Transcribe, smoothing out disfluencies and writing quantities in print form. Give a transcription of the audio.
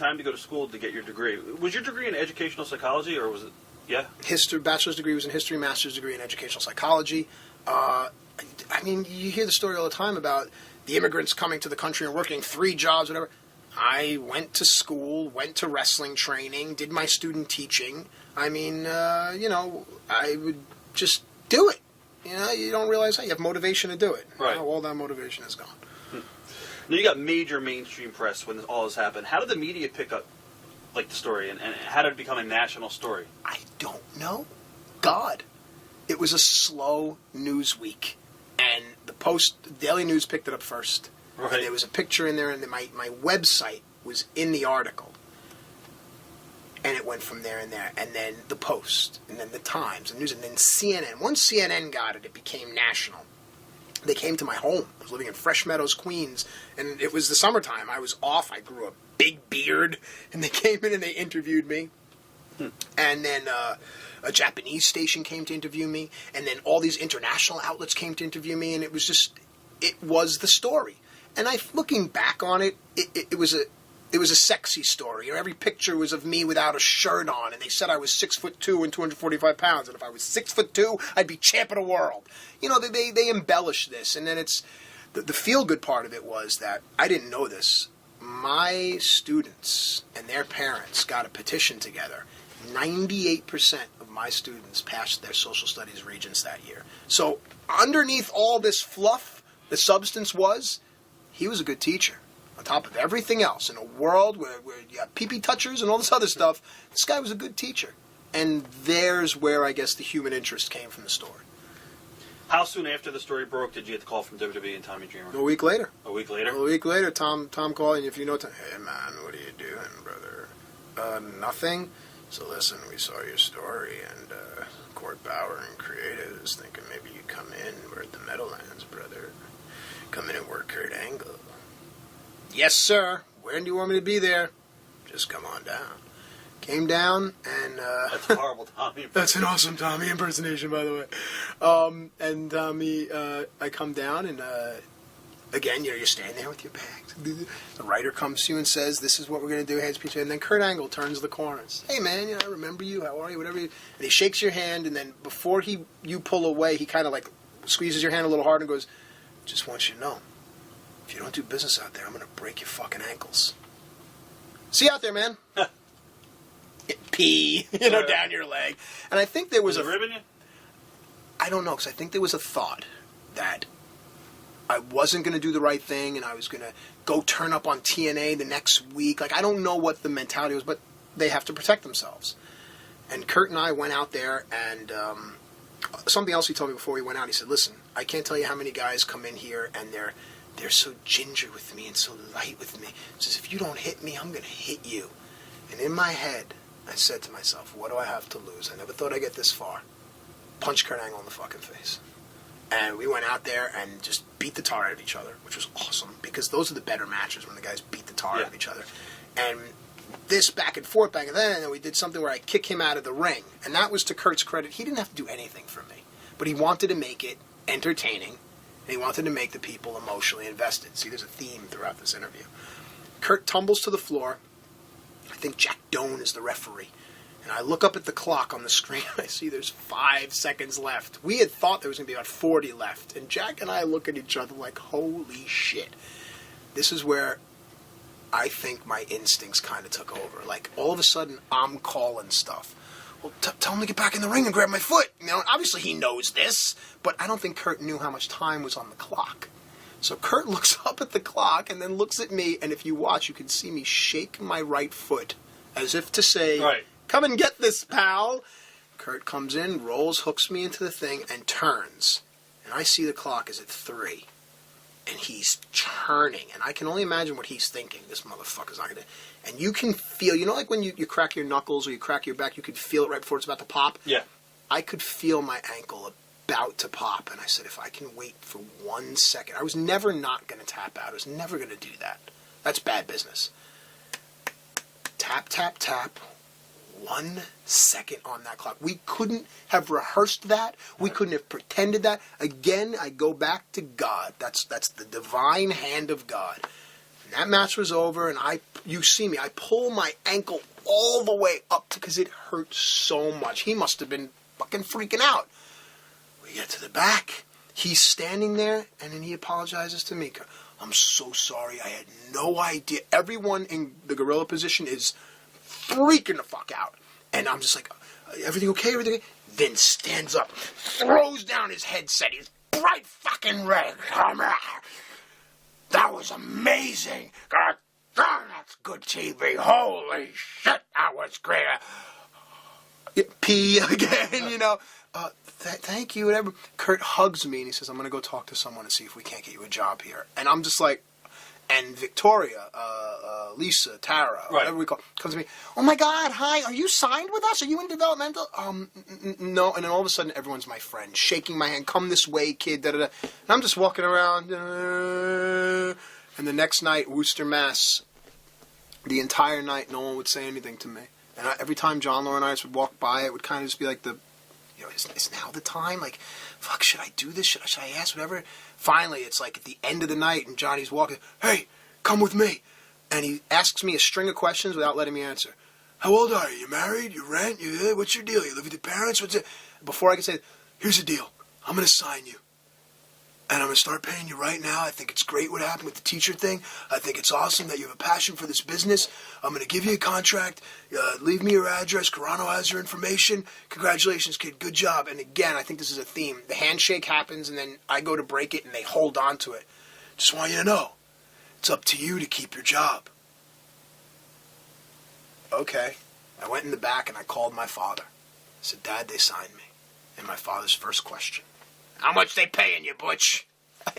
time to go to school to get your degree. Was your degree in educational psychology, or was it, yeah? Bachelor's degree was in history, master's degree in educational psychology. I mean, you hear the story all the time about the immigrants coming to the country and working 3 jobs, whatever. I went to school, went to wrestling training, did my student teaching. I mean, I would just do it. You don't realize how you have motivation to do it. Right. Now all that motivation is gone. Now, you got major mainstream press when all this happened. How did the media pick up, the story, and how did it become a national story? I don't know. God. It was a slow news week. And the Daily News picked it up first. Right. And there was a picture in there, and my website was in the article. And it went from there and there. And then the Post, and then the Times, and News, and then CNN. Once CNN got it, it became national. They came to my home. I was living in Fresh Meadows, Queens, and it was the summertime. I was off. I grew a big beard, and they came in and they interviewed me. And then a Japanese station came to interview me, and then all these international outlets came to interview me, and it was the story. And looking back on it, it was a sexy story. Every picture was of me without a shirt on, and they said I was 6'2" and 245 pounds, and if I was 6'2", I'd be champ of the world. They embellished this, and then it's the feel-good part of it was that I didn't know this. My students and their parents got a petition together. 98% of my students passed their social studies regents that year. So underneath all this fluff, the substance was, he was a good teacher. On top of everything else, in a world where you have pee-pee touchers and all this other stuff, this guy was a good teacher. And there's where, I guess, the human interest came from the story. How soon after the story broke did you get the call from WWE and Tommy Dreamer? A week later. A week later? A week later, Tom called, and if you know Tom, hey, man, what are you doing, brother? Nothing. So listen, we saw your story, and Court Bauer and Creative is thinking maybe you come in. We're at the Meadowlands, brother. Come in and work Kurt Angle. Yes, sir. When do you want me to be there? Just come on down. Came down, and... That's a horrible Tommy impersonation. That's an awesome Tommy impersonation, by the way. And Tommy, I come down, and again, you're standing there with your bags. The writer comes to you and says, this is what we're going to do, heads, pizza. And then Kurt Angle turns the corner and says, hey, man, I remember you. How are you? Whatever. And he shakes your hand, and then before you pull away, he kind of squeezes your hand a little hard and goes, just want you to know, if you don't do business out there, I'm going to break your fucking ankles. See you out there, man. Pee, down your leg. And I think there was a ribbon you? I don't know, because I think there was a thought that I wasn't going to do the right thing, and I was going to go turn up on TNA the next week. I don't know what the mentality was, but they have to protect themselves. And Kurt and I went out there, and something else he told me before we went out, he said, listen, I can't tell you how many guys come in here, and they're so ginger with me and so light with me. He says, if you don't hit me, I'm going to hit you. And in my head, I said to myself, what do I have to lose? I never thought I'd get this far. Punch Kurt Angle in the fucking face. And we went out there and just beat the tar out of each other, which was awesome, because those are the better matches when the guys beat the tar out of each other. And this back and forth, and then we did something where I kick him out of the ring. And that was to Kurt's credit. He didn't have to do anything for me. But he wanted to make it entertaining, and he wanted to make the people emotionally invested. See, there's a theme throughout this interview. Kurt tumbles to the floor. I think Jack Doan is the referee. And I look up at the clock on the screen. I see there's 5 seconds left. We had thought there was going to be about 40 left. And Jack and I look at each other like, holy shit. This is where I think my instincts kind of took over. All of a sudden, I'm calling stuff. Well, tell him to get back in the ring and grab my foot. Obviously he knows this. But I don't think Kurt knew how much time was on the clock. So Kurt looks up at the clock and then looks at me. And if you watch, you can see me shake my right foot as if to say... Right. Come and get this, pal. Kurt comes in, rolls, hooks me into the thing, and turns. And I see the clock is at 3. And he's turning. And I can only imagine what he's thinking. This motherfucker's not going to... And you can feel... like when you crack your knuckles or you crack your back, you can feel it right before it's about to pop? Yeah. I could feel my ankle about to pop. And I said, if I can wait for 1 second... I was never not going to tap out. I was never going to do that. That's bad business. Tap, tap, tap. 1 second on that clock. We couldn't have rehearsed that. We couldn't have pretended that. Again, I go back to God. That's the divine hand of God. And that match was over, and you see me, I pull my ankle all the way up because it hurt so much. He must have been fucking freaking out. We get to the back. He's standing there, and then he apologizes to me. I'm so sorry. I had no idea. Everyone in the gorilla position is freaking the fuck out. And I'm just like, everything okay? Everything okay? Then stands up, throws down his headset. He's bright fucking red. That was amazing. God damn, that's good TV. Holy shit, that was great. Pee again, you know. Thank you, whatever. Kurt hugs me and he says, I'm going to go talk to someone and see if we can't get you a job here. And I'm just like, and Victoria, Lisa, Tara, whatever we call, comes to me, oh my God, hi, are you signed with us? Are you in developmental? No. And then all of a sudden, everyone's my friend, shaking my hand, come this way, kid, da-da-da. And I'm just walking around, and the next night, Worcester, Mass, the entire night, no one would say anything to me. And every time John Law and I would walk by, it would kind of just be like is now the time? Like, fuck, should I do this? Should I ask? Whatever. Finally, it's like at the end of the night, and Johnny's walking, hey, come with me. And he asks me a string of questions without letting me answer. How old are you? You married? You rent? What's your deal? You live with your parents? What's it? Before I can say, here's the deal. I'm going to sign you. And I'm going to start paying you right now. I think it's great what happened with the teacher thing. I think it's awesome that you have a passion for this business. I'm going to give you a contract. Leave me your address. Carano has your information. Congratulations, kid. Good job. And again, I think this is a theme. The handshake happens, and then I go to break it, and they hold on to it. Just want you to know, it's up to you to keep your job. Okay. I went in the back, and I called my father. I said, Dad, they signed me. And my father's first question, how much they paying you, Butch?